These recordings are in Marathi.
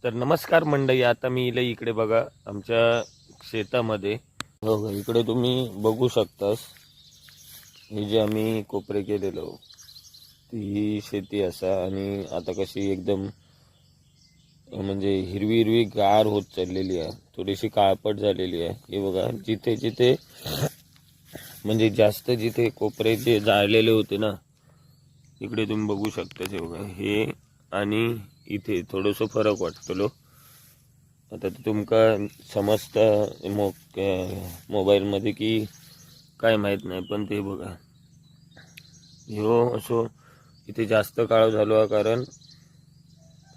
तर नमस्कार मंडळी, आता मी इकडे बघा आमच्या शेतामध्ये बघा, इकडे तुम्ही बघू शकतास हे जे आम्ही कोपरे केलेलो ही शेती असा। आणि आता कशी एकदम म्हणजे हिरवी हिरवी गार होत चाललेली आहे, थोडीशी काळपट झालेली आहे। हे बघा जिथे जिथे म्हणजे जास्त जिथे कोपरे जे जाळलेले होते ना, इकडे तुम्ही बघू शकता। हे बघा हे आणि इथे थोडंसं फरक वाटतलो। आता तुमका समजतं मोबाईलमध्ये की काय माहीत नाही, पण ते बघा ह्यो असो इथे जास्त काळ झालो, कारण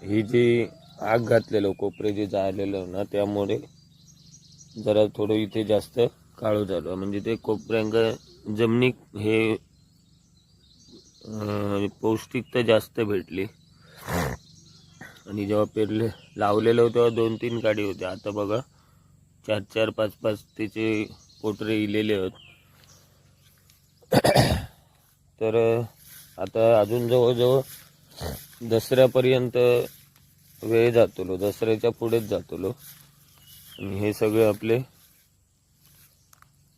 ही जी आग घातलेलो कोपरे जे जाळलेलं ना, त्यामुळे जरा थोडं इथे जास्त काळो झालो। म्हणजे ते कोपऱ्यांक जमिनीत हे पौष्टिकता जास्त भेटली। आणि जेव्हा पेरले लावलेलं होतं तेव्हा 2-3 गाडी होत्या, आता बघा 4-4, 5-5 त्याचे पोटरे इलेले आहेत। तर आता अजून जवळजवळ दसऱ्यापर्यंत वेळ जातलो, दसऱ्याच्या पुढेच जातलो। आणि हे सगळे आपले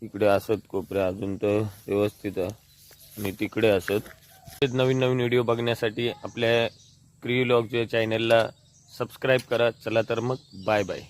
इकडे असत कोपरे अजून तर व्यवस्थित आहे, आणि तिकडे असत। नवीन नवीन व्हिडिओ बघण्यासाठी आपल्या क्रिव्लॉग चॅनलला सबस्क्राईब करा। चला तर मग बाय बाय।